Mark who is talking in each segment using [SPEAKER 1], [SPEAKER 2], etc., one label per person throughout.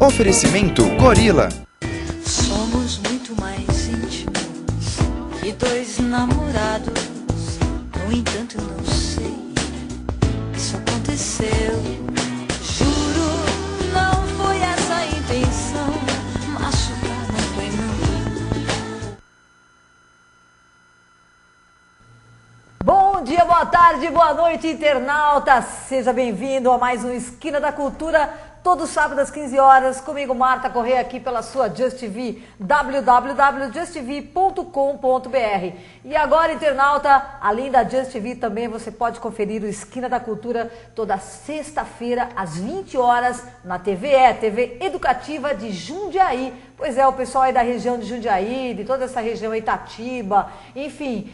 [SPEAKER 1] Oferecimento Gorila.
[SPEAKER 2] Somos muito mais íntimos que dois namorados. No entanto, eu não sei. Isso aconteceu. Juro, não foi essa a intenção. Machucar não foi não.
[SPEAKER 3] Bom dia, boa tarde, boa noite, internauta. Seja bem-vindo a mais um Esquina da Cultura. Todo sábado às 15 horas, comigo Marta Corrêa aqui pela sua Just TV, www.justtv.com.br. E agora, internauta, além da Just TV, também você pode conferir o Esquina da Cultura toda sexta-feira às 20 horas na TVE, TV Educativa de Jundiaí. Pois é, o pessoal aí da região de Jundiaí, de toda essa região Itatiba, enfim,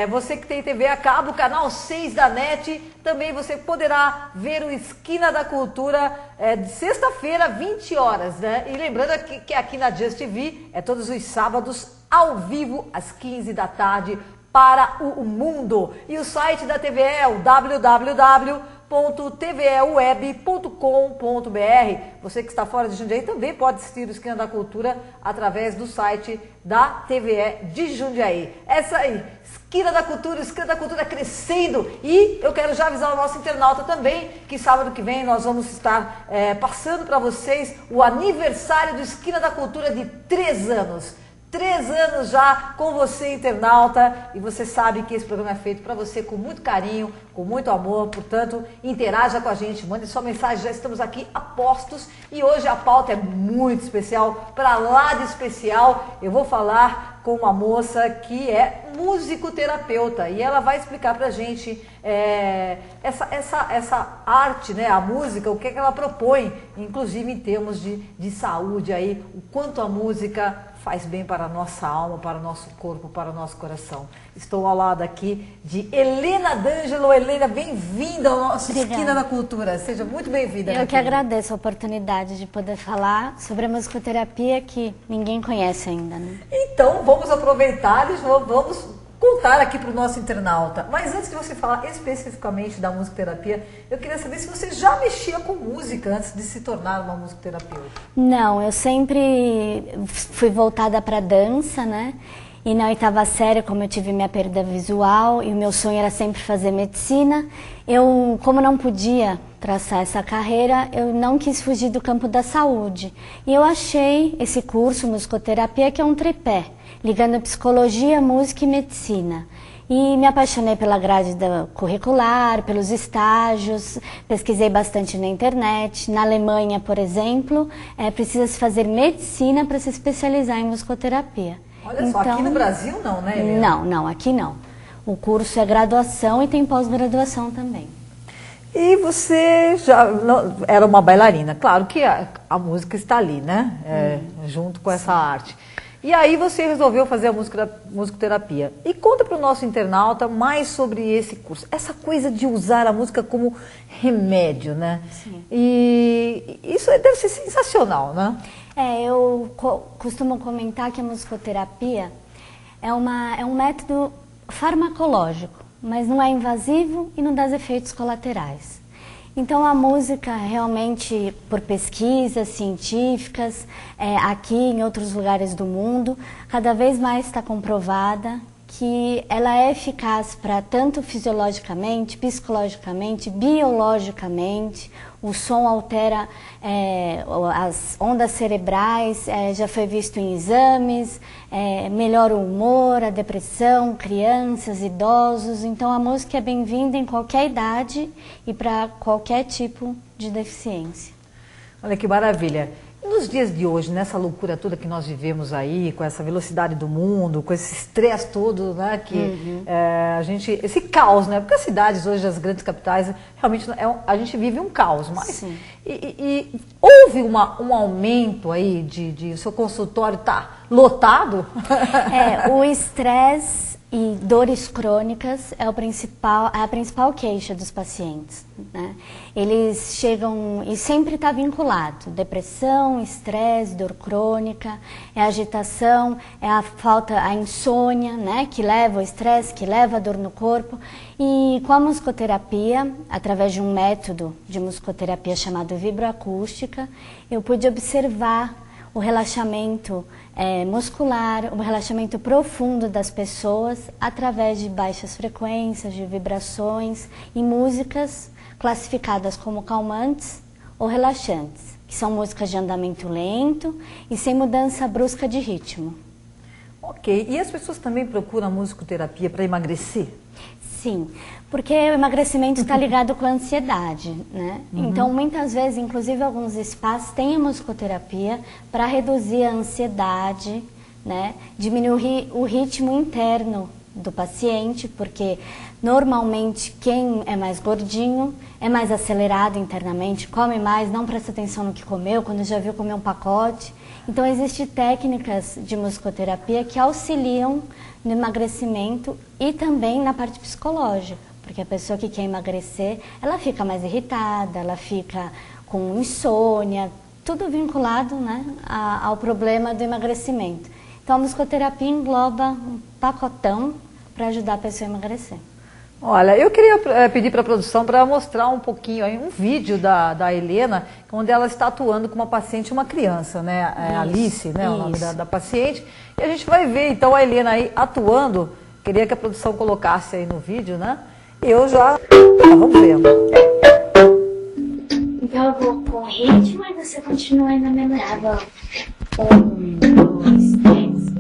[SPEAKER 3] você que tem TV a cabo, canal 6 da NET, também você poderá ver o Esquina da Cultura de sexta-feira, 20 horas, né? E lembrando que aqui na Just TV é todos os sábados, ao vivo, às 15 da tarde, para o mundo. E o site da TVE é o www.tveweb.com.br. Você que está fora de Jundiaí também pode assistir o Esquina da Cultura através do site da TVE de Jundiaí. Essa aí, Esquina da Cultura, Esquina da Cultura crescendo. E eu quero já avisar o nosso internauta também que sábado que vem nós vamos estar passando para vocês o aniversário do Esquina da Cultura de 3 anos. 3 anos já com você, internauta, e você sabe que esse programa é feito para você com muito carinho, com muito amor, portanto, interaja com a gente, mande sua mensagem, já estamos aqui a postos e hoje a pauta é muito especial, para lá de especial, eu vou falar com uma moça que é musicoterapeuta e ela vai explicar pra gente essa arte, né, a música, o que é que ela propõe, inclusive em termos de saúde aí, o quanto a música faz bem para a nossa alma, para o nosso corpo, para o nosso coração. Estou ao lado aqui de Helena D'Angelo. Helena, bem-vinda ao nosso Esquina da Cultura. Seja muito bem-vinda.
[SPEAKER 4] Eu que agradeço a oportunidade de poder falar sobre a musicoterapia que ninguém conhece ainda, né?
[SPEAKER 3] Então, vamos aproveitar e vamos contar aqui para o nosso internauta. Mas antes de você falar especificamente da musicoterapia, eu queria saber se você já mexia com música antes de se tornar uma musicoterapeuta.
[SPEAKER 4] Não, eu sempre fui voltada para dança, né? E na 8ª série, como eu tive minha perda visual e o meu sonho era sempre fazer medicina, como não podia traçar essa carreira, eu não quis fugir do campo da saúde. E eu achei esse curso, musicoterapia, que é um tripé, ligando psicologia, música e medicina. E me apaixonei pela grade curricular, pelos estágios, pesquisei bastante na internet. Na Alemanha, por exemplo, precisa-se fazer medicina para se especializar em musicoterapia.
[SPEAKER 3] Olha só, aqui no Brasil não, né, Helena?
[SPEAKER 4] Não, aqui não. O curso é graduação e tem pós-graduação também.
[SPEAKER 3] E você já era uma bailarina, claro que a música está ali, né, junto com essa arte. E aí você resolveu fazer a musicoterapia. E conta para o nosso internauta mais sobre esse curso. Essa coisa de usar a música como remédio, né? Sim. E isso deve ser sensacional, né?
[SPEAKER 4] Eu costumo comentar que a musicoterapia é um método farmacológico, mas não é invasivo e não dá efeitos colaterais. Então a música realmente, por pesquisas científicas, aqui e em outros lugares do mundo, cada vez mais está comprovada que ela é eficaz para tanto fisiologicamente, psicologicamente, biologicamente. O som altera as ondas cerebrais, já foi visto em exames, melhora o humor, a depressão, crianças, idosos. Então a música é bem-vinda em qualquer idade e para qualquer tipo de deficiência.
[SPEAKER 3] Olha que maravilha. Nos dias de hoje, nessa loucura toda que nós vivemos aí, com essa velocidade do mundo, com esse estresse todo, né, que esse caos, né, porque as cidades hoje, as grandes capitais, realmente a gente vive um caos, mas e houve um aumento aí de o seu consultório tá lotado?
[SPEAKER 4] O estresse E dores crônicas é a principal queixa dos pacientes, né? Eles chegam e sempre está vinculado, depressão, estresse, dor crônica, é agitação, é a insônia, né? Que leva ao estresse, que leva a dor no corpo. E com a musicoterapia, através de um método de musicoterapia chamado vibroacústica, eu pude observar o relaxamento muscular, o relaxamento profundo das pessoas através de baixas frequências, de vibrações e músicas classificadas como calmantes ou relaxantes, que são músicas de andamento lento e sem mudança brusca de ritmo.
[SPEAKER 3] Ok, e as pessoas também procuram a musicoterapia para emagrecer?
[SPEAKER 4] Sim, porque o emagrecimento está ligado com a ansiedade, né? Então, muitas vezes, inclusive alguns espaços têm a musicoterapia para reduzir a ansiedade, né? Diminuir o ritmo interno do paciente, porque normalmente quem é mais gordinho é mais acelerado internamente, come mais, não presta atenção no que comeu, quando já viu comer um pacote. Então, existem técnicas de musicoterapia que auxiliam no emagrecimento e também na parte psicológica, porque a pessoa que quer emagrecer, ela fica mais irritada, ela fica com insônia, tudo vinculado, né, ao problema do emagrecimento. Então, a musicoterapia engloba um pacotão para ajudar a pessoa a emagrecer.
[SPEAKER 3] Olha, eu queria pedir para a produção para mostrar um pouquinho aí, um vídeo da Helena, onde ela está atuando com uma paciente, uma criança, né? Alice, né? O nome da paciente. E a gente vai ver então a Helena aí atuando. Queria que a produção colocasse aí no vídeo, né? Eu já. Vamos ver.
[SPEAKER 5] Então eu vou com o ritmo e você continua ainda memorável. 1, 2, 3.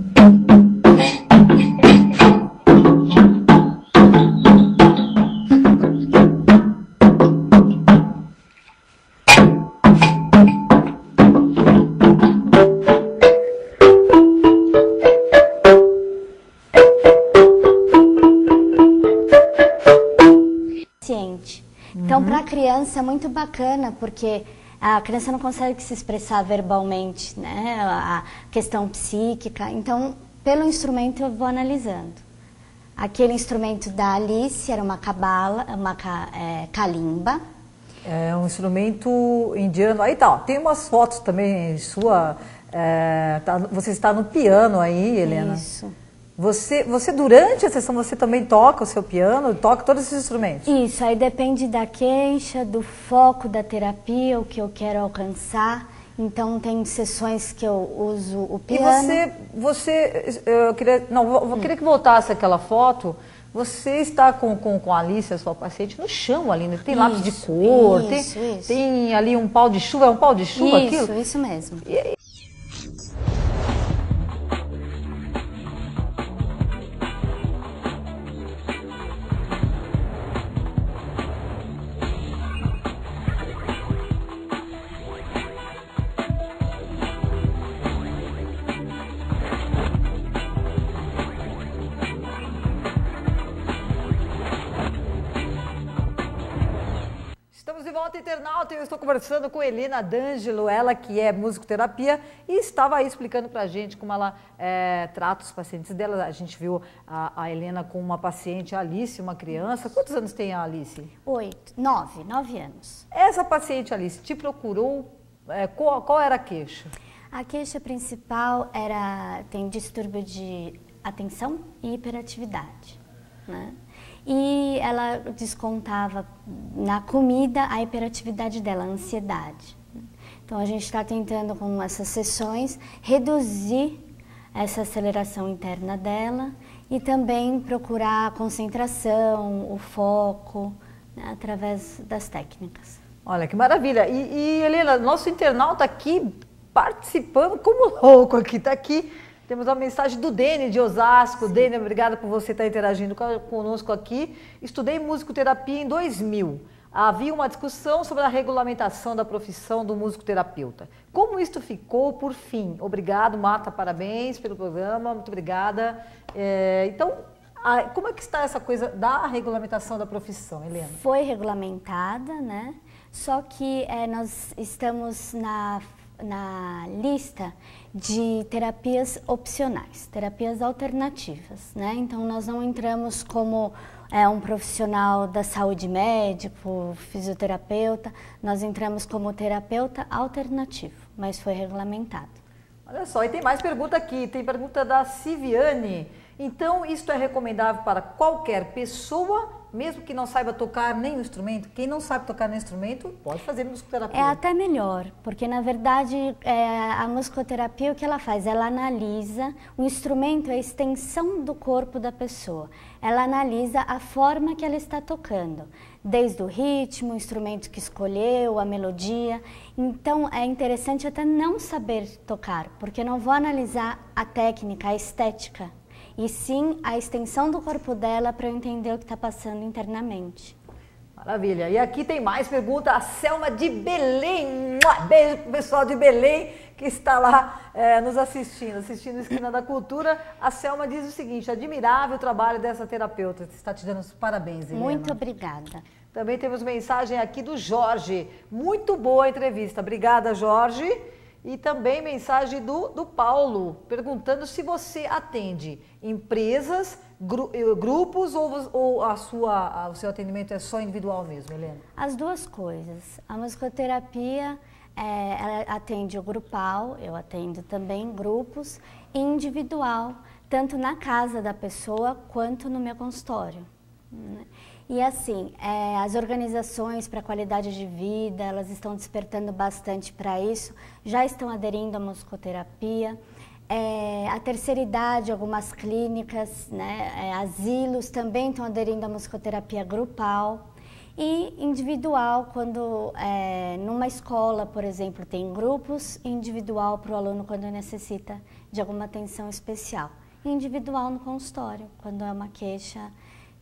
[SPEAKER 4] Então, para a criança é muito bacana, porque a criança não consegue se expressar verbalmente, né? A questão psíquica. Então, pelo instrumento eu vou analisando. Aquele instrumento da Alice era uma cabala, kalimba.
[SPEAKER 3] É um instrumento indiano. Aí tá, ó, tem umas fotos também sua. Você está no piano aí, Helena.
[SPEAKER 4] Isso.
[SPEAKER 3] Você durante a sessão, você também toca o seu piano, toca todos esses instrumentos? Isso,
[SPEAKER 4] aí depende da queixa, do foco da terapia, o que eu quero alcançar. Então, tem sessões que eu uso o piano.
[SPEAKER 3] E eu queria que voltasse aquela foto. Você está com a Alice, a sua paciente, no chão ali, né? Tem lápis de cor, tem ali um pau de chuva, é um pau de chuva aquilo?
[SPEAKER 4] Isso mesmo.
[SPEAKER 3] Estamos de volta, internauta, e eu estou conversando com Helena D'Angelo, ela que é musicoterapia e estava aí explicando pra gente como ela trata os pacientes dela. A gente viu a Helena com uma paciente, a Alice, uma criança. Quantos anos tem a Alice?
[SPEAKER 4] 9 anos.
[SPEAKER 3] Essa paciente, Alice, te procurou, qual era a queixa?
[SPEAKER 4] A queixa principal tem distúrbio de atenção e hiperatividade, né? E ela descontava na comida a hiperatividade dela, a ansiedade. Então, a gente está tentando, com essas sessões, reduzir essa aceleração interna dela e também procurar a concentração, o foco, né, através das técnicas.
[SPEAKER 3] Olha, que maravilha! E Helena, nosso internauta aqui participando como louco aqui, está aqui. Temos uma mensagem do Dene de Osasco. Sim. Dene, obrigada por você estar interagindo conosco aqui. Estudei musicoterapia em 2000. Havia uma discussão sobre a regulamentação da profissão do musicoterapeuta. Como isto ficou por fim? Obrigado, Marta, parabéns pelo programa, muito obrigada. Então, como é que está essa coisa da regulamentação da profissão, Helena?
[SPEAKER 4] Foi regulamentada, né? Só que nós estamos na lista de terapias opcionais, terapias alternativas, né? Então nós não entramos como um profissional da saúde, médico, fisioterapeuta, nós entramos como terapeuta alternativo, mas foi regulamentado.
[SPEAKER 3] Olha só, e tem mais pergunta aqui, tem pergunta da Civiane. Então, isto é recomendável para qualquer pessoa, mesmo que não saiba tocar nenhum instrumento? Quem não sabe tocar nenhum instrumento, pode fazer musicoterapia.
[SPEAKER 4] É até melhor, porque na verdade a musicoterapia, o que ela faz? Ela analisa, o instrumento é a extensão do corpo da pessoa. Ela analisa a forma que ela está tocando, desde o ritmo, o instrumento que escolheu, a melodia. Então é interessante até não saber tocar, porque eu não vou analisar a técnica, a estética, e sim a extensão do corpo dela para eu entender o que está passando internamente.
[SPEAKER 3] Maravilha. E aqui tem mais pergunta, a Selma de Belém. Beijo pro pessoal de Belém que está lá nos assistindo Esquina da Cultura. A Selma diz o seguinte: admirável o trabalho dessa terapeuta. Está te dando os parabéns, Helena.
[SPEAKER 4] Muito obrigada.
[SPEAKER 3] Também temos mensagem aqui do Jorge. Muito boa a entrevista. Obrigada, Jorge. E também mensagem do Paulo, perguntando se você atende empresas, grupos ou o seu atendimento é só individual mesmo, Helena?
[SPEAKER 4] As duas coisas. A musicoterapia, ela atende o grupal, eu atendo também grupos, e individual, tanto na casa da pessoa quanto no meu consultório. E assim, as organizações para a qualidade de vida, elas estão despertando bastante para isso, já estão aderindo à musicoterapia. A terceira idade, algumas clínicas, né, asilos também estão aderindo à musicoterapia grupal. E individual, quando numa escola, por exemplo, tem grupos, individual para o aluno quando necessita de alguma atenção especial. E individual no consultório, quando é uma queixa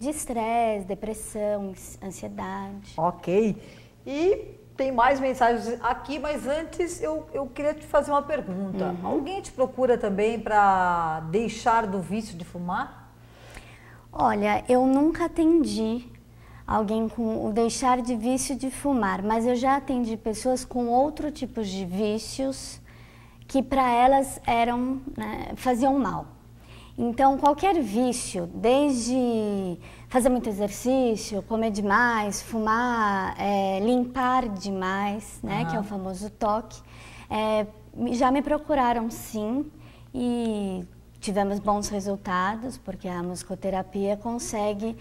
[SPEAKER 4] de estresse, depressão, ansiedade.
[SPEAKER 3] Ok. E tem mais mensagens aqui, mas antes eu queria te fazer uma pergunta. Alguém te procura também para deixar do vício de fumar?
[SPEAKER 4] Olha, eu nunca atendi alguém com o deixar de vício de fumar, mas eu já atendi pessoas com outro tipo de vícios que para elas eram, né, faziam mal. Então, qualquer vício, desde fazer muito exercício, comer demais, fumar, limpar demais, né, que é o famoso toque, já me procuraram sim e tivemos bons resultados, porque a musicoterapia consegue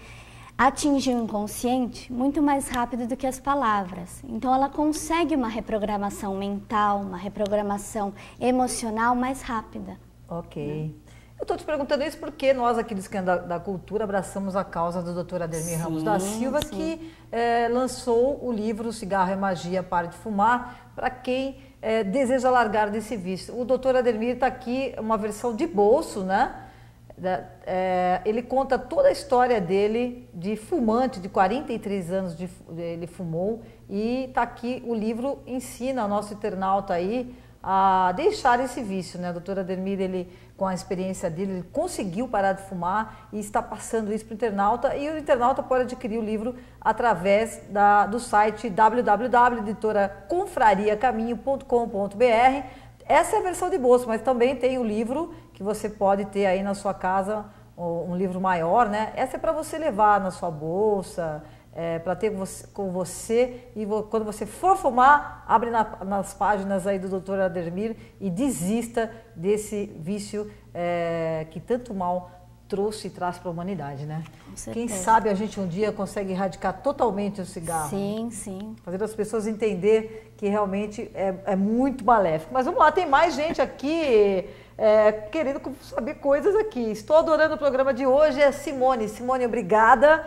[SPEAKER 4] atingir o inconsciente muito mais rápido do que as palavras. Então, ela consegue uma reprogramação mental, uma reprogramação emocional mais rápida.
[SPEAKER 3] Ok. Eu estou te perguntando isso porque nós aqui do Esquina da Cultura abraçamos a causa do Dr. Ademir Ramos da Silva, que lançou o livro Cigarro é Magia, Pare de Fumar, para quem deseja largar desse vício. O Dr. Ademir está aqui, uma versão de bolso, né? Ele conta toda a história dele de fumante, de 43 anos ele fumou, e está aqui o livro, ensina ao nosso internauta aí a deixar esse vício, né? O Dr. Ademir, ele, com a experiência dele, ele conseguiu parar de fumar e está passando isso para o internauta, e o internauta pode adquirir o livro através do site www.editoraconfrariacaminho.com.br. Essa é a versão de bolso, mas também tem o livro que você pode ter aí na sua casa, um livro maior, né? Essa é para você levar na sua bolsa, para ter com você, e quando você for fumar, abre nas páginas aí do Dr. Ademir e desista desse vício que tanto mal trouxe e traz para a humanidade, né? Quem sabe a gente um dia consegue erradicar totalmente o cigarro.
[SPEAKER 4] Sim, sim.
[SPEAKER 3] Fazer as pessoas entender que realmente é muito maléfico. Mas vamos lá, tem mais gente aqui querendo saber coisas aqui. Estou adorando o programa de hoje, é Simone. Simone, obrigada.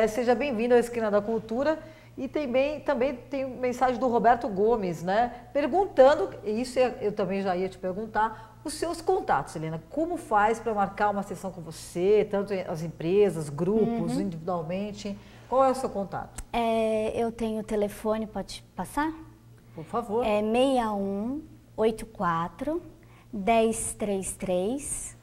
[SPEAKER 3] Seja bem-vinda à Esquina da Cultura. E também tem mensagem do Roberto Gomes, né? Perguntando, e isso eu também já ia te perguntar, os seus contatos, Helena. Como faz para marcar uma sessão com você, tanto as empresas, grupos, individualmente? Qual é o seu contato?
[SPEAKER 4] Eu tenho o telefone, pode passar?
[SPEAKER 3] Por favor.
[SPEAKER 4] 6184 1033.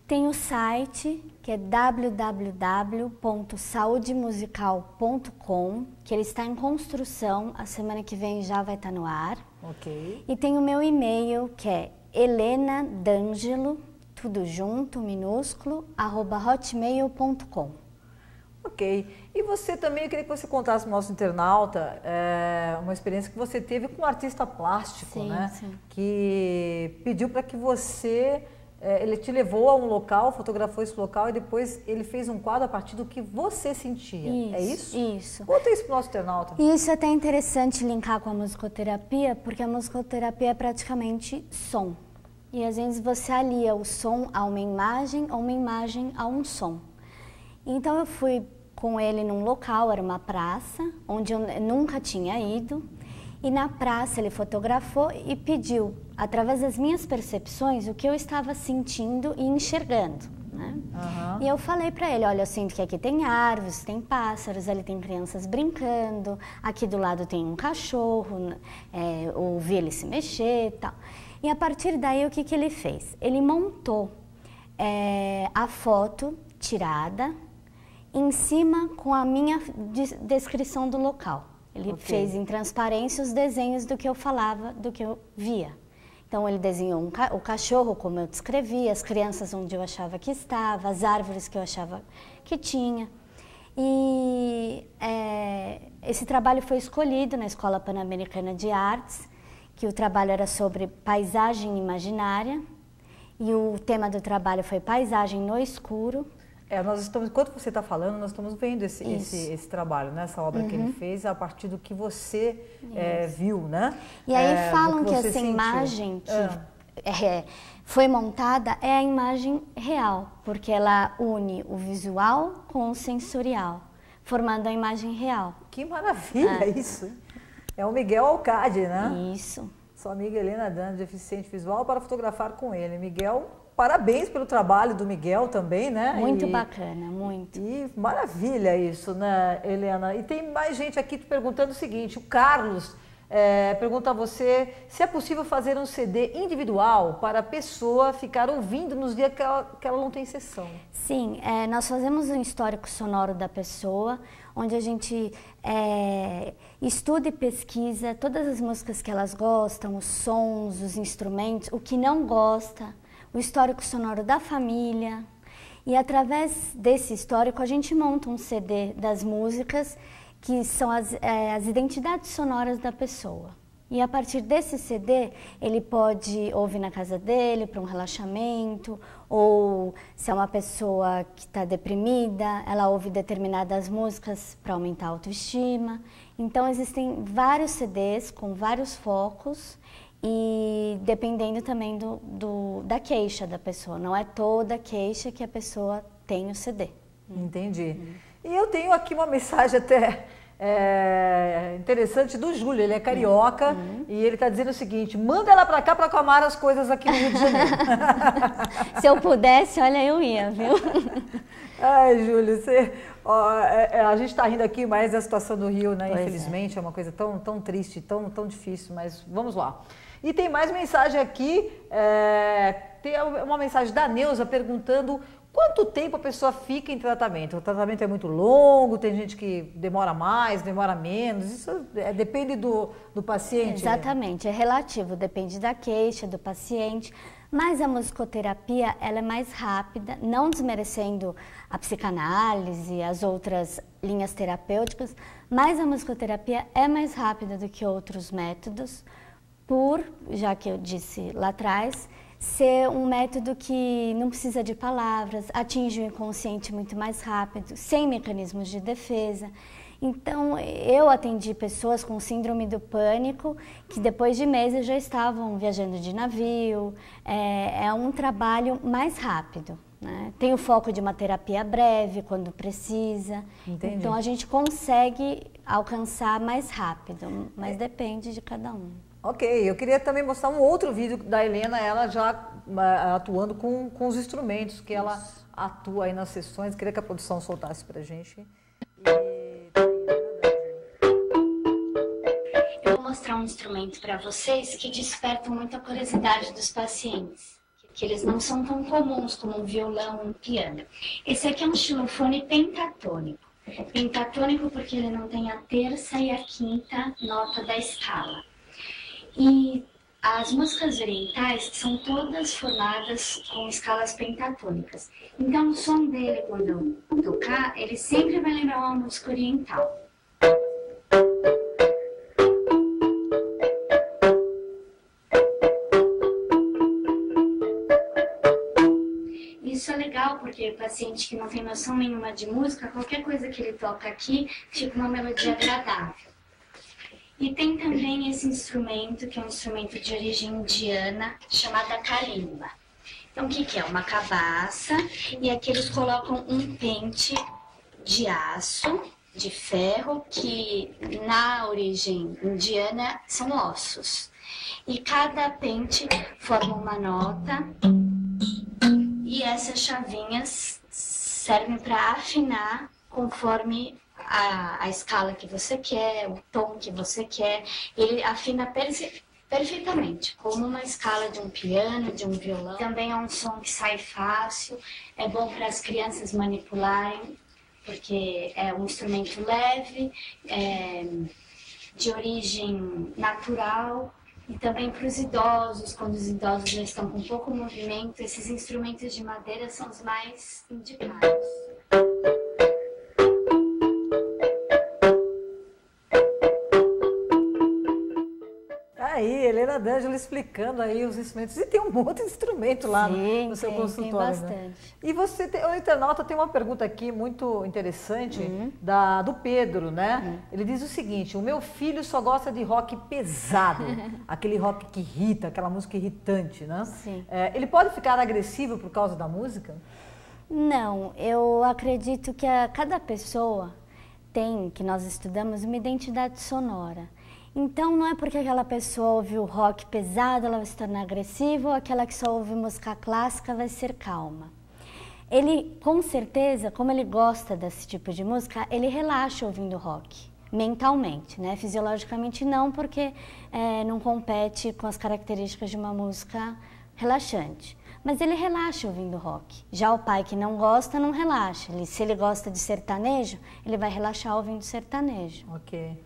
[SPEAKER 4] Tem o site, que é www.saudemusical.com, que ele está em construção, a semana que vem já vai estar no ar.
[SPEAKER 3] Ok.
[SPEAKER 4] E tem o meu e-mail, que é helenadangelo, tudo junto, minúsculo, @hotmail.com.
[SPEAKER 3] Ok. E você também, eu queria que você contasse para o nosso internauta uma experiência que você teve com um artista plástico,
[SPEAKER 4] Sim,
[SPEAKER 3] né?
[SPEAKER 4] sim.
[SPEAKER 3] Que pediu para que você... ele te levou a um local, fotografou esse local e depois ele fez um quadro a partir do que você sentia. É isso?
[SPEAKER 4] Isso.
[SPEAKER 3] Conta isso para o nosso internauta.
[SPEAKER 4] E isso é até interessante linkar com a musicoterapia, porque a musicoterapia é praticamente som. E às vezes você alia o som a uma imagem ou uma imagem a um som. Então eu fui com ele num local, era uma praça, onde eu nunca tinha ido. E na praça ele fotografou e pediu, através das minhas percepções, o que eu estava sentindo e enxergando, né?
[SPEAKER 3] Uhum.
[SPEAKER 4] E eu falei para ele, olha, eu sinto que aqui tem árvores, tem pássaros, ali tem crianças brincando, aqui do lado tem um cachorro, ouvi ele se mexer e tal. E a partir daí, o que ele fez? Ele montou a foto tirada em cima com a minha descrição do local. Ele fez em transparência os desenhos do que eu falava, do que eu via. Então ele desenhou o cachorro como eu descrevi, as crianças onde eu achava que estava, as árvores que eu achava que tinha. E esse trabalho foi escolhido na Escola Pan-Americana de Artes, que o trabalho era sobre paisagem imaginária, e o tema do trabalho foi paisagem no escuro.
[SPEAKER 3] Nós estamos, enquanto você está falando, nós estamos vendo esse trabalho, né? Essa obra que ele fez a partir do que você viu, né?
[SPEAKER 4] E aí falam que essa imagem que foi montada é a imagem real, porque ela une o visual com o sensorial, formando a imagem real.
[SPEAKER 3] Que maravilha isso! É o Miguel Alcade, né?
[SPEAKER 4] Isso.
[SPEAKER 3] Sua amiga Helena D'Angelo, deficiente visual, para fotografar com ele. Miguel, parabéns pelo trabalho do Miguel também, né?
[SPEAKER 4] Muito bacana, muito.
[SPEAKER 3] E maravilha isso, né, Helena? E tem mais gente aqui te perguntando o seguinte, o Carlos pergunta a você se é possível fazer um CD individual para a pessoa ficar ouvindo nos dias que ela não tem sessão.
[SPEAKER 4] Sim, nós fazemos um histórico sonoro da pessoa, onde a gente estuda e pesquisa todas as músicas que elas gostam, os sons, os instrumentos, o que não gosta, o histórico sonoro da família. E através desse histórico a gente monta um CD das músicas que são as identidades sonoras da pessoa. E a partir desse CD, ele pode ouvir na casa dele para um relaxamento, ou se é uma pessoa que está deprimida, ela ouve determinadas músicas para aumentar a autoestima. Então existem vários CDs com vários focos e dependendo também da queixa da pessoa. Não é toda queixa que a pessoa tem o CD.
[SPEAKER 3] Entendi. E eu tenho aqui uma mensagem até interessante do Júlio, ele é carioca e ele está dizendo o seguinte, manda ela para cá para acalmar as coisas aqui no Rio de Janeiro.
[SPEAKER 4] Se eu pudesse, olha, eu ia, viu?
[SPEAKER 3] Ai, Júlio, a gente está rindo aqui, mas a situação do Rio, né, infelizmente, é uma coisa tão triste, tão difícil, mas vamos lá. E tem mais mensagem aqui, tem uma mensagem da Neuza perguntando quanto tempo a pessoa fica em tratamento. O tratamento é muito longo, tem gente que demora mais, demora menos, isso depende do paciente.
[SPEAKER 4] Exatamente, é relativo, depende da queixa, do paciente, mas a musicoterapia ela é mais rápida, não desmerecendo a psicanálise e as outras linhas terapêuticas, mas a musicoterapia é mais rápida do que outros métodos, já que eu disse lá atrás, ser um método que não precisa de palavras, atinge o inconsciente muito mais rápido, sem mecanismos de defesa. Então, eu atendi pessoas com síndrome do pânico que depois de meses já estavam viajando de navio. É um trabalho mais rápido, né? Tem o foco de uma terapia breve, quando precisa.
[SPEAKER 3] Entendi.
[SPEAKER 4] Então, a gente consegue alcançar mais rápido, mas depende de cada um.
[SPEAKER 3] Ok, eu queria também mostrar um outro vídeo da Helena, ela já atuando com os instrumentos que ela atua aí nas sessões. Queria que a produção soltasse pra gente.
[SPEAKER 5] Eu vou mostrar um instrumento para vocês que desperta muito a curiosidade dos pacientes. que eles não são tão comuns como um violão ou um piano. Esse aqui é um xilofone pentatônico. Pentatônico porque ele não tem a terça e a quinta nota da escala. E as músicas orientais são todas formadas com escalas pentatônicas. Então o som dele, quando eu tocar, ele sempre vai lembrar uma música oriental. Isso é legal porque o paciente que não tem noção nenhuma de música, qualquer coisa que ele toca aqui, fica uma melodia agradável. E tem também esse instrumento, que é um instrumento de origem indiana, chamada kalimba. Então o que é? Uma cabaça, e aqui eles colocam um pente de aço, de ferro, que na origem indiana são ossos. E cada pente forma uma nota. E essas chavinhas servem para afinar conforme a escala que você quer, o tom que você quer. Ele afina perfeitamente, como uma escala de um piano, de um violão. Também é um som que sai fácil, é bom para as crianças manipularem, porque é um instrumento leve, de origem natural. E também para os idosos, quando os idosos já estão com pouco movimento, esses instrumentos de madeira são os mais indicados.
[SPEAKER 3] Aí, Helena D'Angelo explicando aí os instrumentos. E tem um monte de instrumento lá no seu consultório.
[SPEAKER 4] Tem bastante.
[SPEAKER 3] Né? E você, o internauta tem uma pergunta aqui muito interessante do Pedro, né? Ele diz o seguinte: o meu filho só gosta de rock pesado, aquele rock que irrita, aquela música irritante, né?
[SPEAKER 4] Sim.
[SPEAKER 3] Ele pode ficar agressivo por causa da música?
[SPEAKER 4] Não, eu acredito que cada pessoa tem, que nós estudamos, uma identidade sonora. Então, não é porque aquela pessoa ouve o rock pesado, ela vai se tornar agressiva, ou aquela que só ouve música clássica vai ser calma. Ele, com certeza, como ele gosta desse tipo de música, ele relaxa ouvindo rock, mentalmente, né? Fisiologicamente não, porque não compete com as características de uma música relaxante. Mas ele relaxa ouvindo rock. Já o pai que não gosta, não relaxa. Se ele gosta de sertanejo, ele vai relaxar ouvindo sertanejo.
[SPEAKER 3] Ok.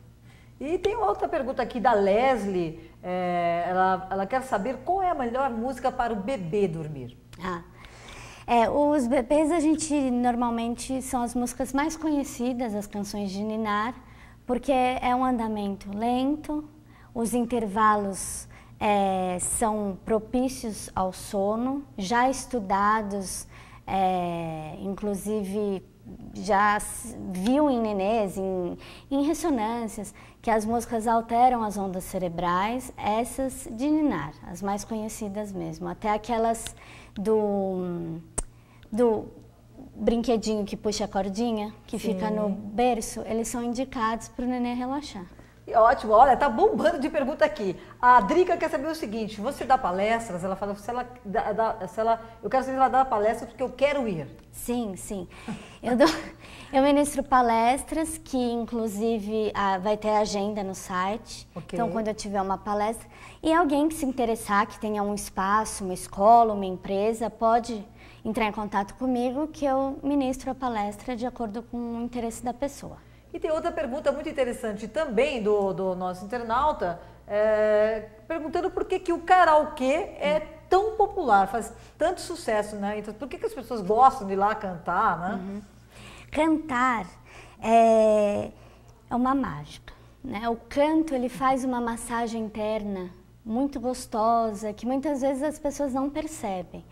[SPEAKER 3] E tem outra pergunta aqui da Leslie, ela quer saber qual é a melhor música para o bebê dormir.
[SPEAKER 4] Os bebês, a gente normalmente são as músicas mais conhecidas, as canções de ninar, porque é um andamento lento, os intervalos são propícios ao sono, já estudados, inclusive já viu em nenês, em ressonâncias, que as músicas alteram as ondas cerebrais, essas de ninar, as mais conhecidas mesmo, até aquelas do brinquedinho que puxa a cordinha, que fica no berço, eles são indicados para o neném relaxar.
[SPEAKER 3] Ótimo, olha, tá bombando de pergunta aqui. A Drica quer saber o seguinte: você dá palestras? Ela fala, eu quero saber se ela dá palestras porque eu quero ir.
[SPEAKER 4] Sim, sim. Eu ministro palestras que, inclusive, vai ter agenda no site. Okay. Então, quando eu tiver uma palestra, e alguém que se interessar, que tenha um espaço, uma escola, uma empresa, pode entrar em contato comigo que eu ministro a palestra de acordo com o interesse da pessoa.
[SPEAKER 3] E tem outra pergunta muito interessante também do nosso internauta, perguntando por que o karaokê é tão popular, faz tanto sucesso, né? Então, por que as pessoas gostam de ir lá cantar, né?
[SPEAKER 4] Cantar é uma mágica, né? O canto, ele faz uma massagem interna muito gostosa, que muitas vezes as pessoas não percebem.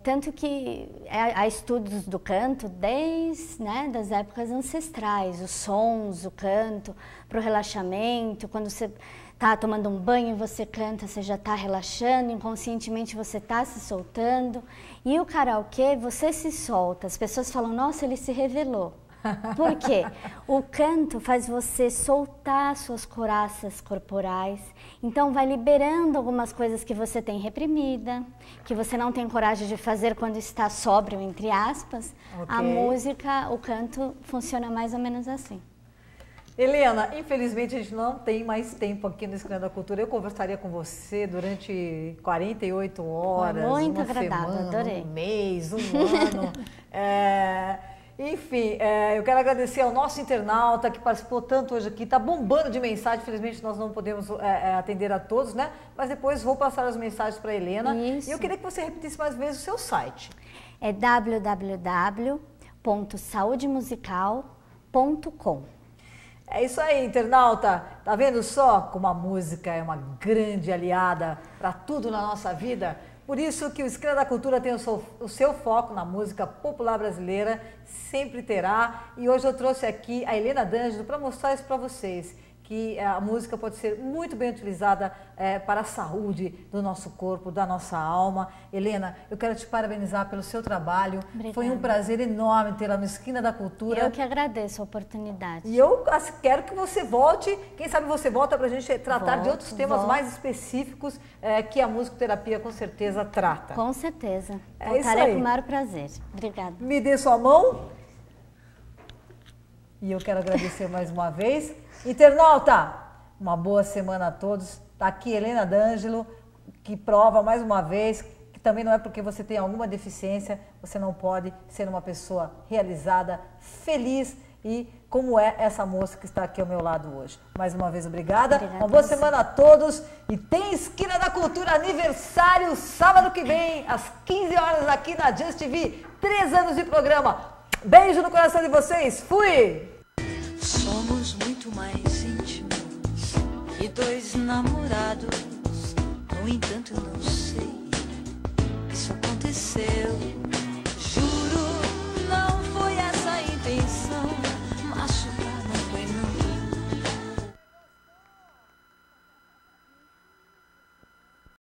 [SPEAKER 4] Tanto que há estudos do canto desde das épocas ancestrais, os sons, o canto, para o relaxamento. Quando você está tomando um banho e você canta, você já está relaxando, inconscientemente você está se soltando. E o karaokê, você se solta, as pessoas falam, nossa, ele se revelou. Por quê? O canto faz você soltar suas couraças corporais, então vai liberando algumas coisas que você tem reprimida, que você não tem coragem de fazer quando está sóbrio, entre aspas. Okay. A música, o canto, funciona mais ou menos assim.
[SPEAKER 3] Helena, infelizmente a gente não tem mais tempo aqui no Esquina da Cultura. Eu conversaria com você durante 48 horas,
[SPEAKER 4] muito
[SPEAKER 3] uma
[SPEAKER 4] agradável,
[SPEAKER 3] semana,
[SPEAKER 4] adorei.
[SPEAKER 3] um mês, um ano. Enfim, eu quero agradecer ao nosso internauta que participou tanto hoje aqui. Está bombando de mensagem, infelizmente nós não podemos atender a todos, né? Mas depois vou passar as mensagens para a Helena.
[SPEAKER 4] Isso.
[SPEAKER 3] E eu queria que você repetisse mais vezes o seu site.
[SPEAKER 4] É www.saudemusical.com.
[SPEAKER 3] É isso aí, internauta. Tá vendo só como a música é uma grande aliada para tudo na nossa vida? Por isso que o Esquina da Cultura tem o seu foco na música popular brasileira, sempre terá. E hoje eu trouxe aqui a Helena D'Angelo para mostrar isso para vocês, que a música pode ser muito bem utilizada para a saúde do nosso corpo, da nossa alma. Helena, eu quero te parabenizar pelo seu trabalho.
[SPEAKER 4] Obrigada.
[SPEAKER 3] Foi um prazer enorme tê-la no Esquina da Cultura.
[SPEAKER 4] Eu que agradeço a oportunidade.
[SPEAKER 3] E eu quero que você volte, quem sabe você volta para a gente tratar de outros temas mais específicos que a musicoterapia com certeza trata.
[SPEAKER 4] Com certeza.
[SPEAKER 3] É isso
[SPEAKER 4] Voltarei
[SPEAKER 3] aí.
[SPEAKER 4] com o maior prazer. Obrigada.
[SPEAKER 3] Me dê sua mão. E eu quero agradecer mais uma vez. Internauta, uma boa semana a todos. Está aqui Helena D'Angelo, que prova mais uma vez que também não é porque você tem alguma deficiência, você não pode ser uma pessoa realizada, feliz e como é essa moça que está aqui ao meu lado hoje. Mais uma vez, obrigada. Uma boa semana a todos. E tem Esquina da Cultura aniversário sábado que vem, às 15 horas aqui na Just TV. 3 anos de programa. Beijo no coração de vocês. Fui!
[SPEAKER 2] Somos muito mais íntimos que dois namorados. No entanto, eu não sei. Isso aconteceu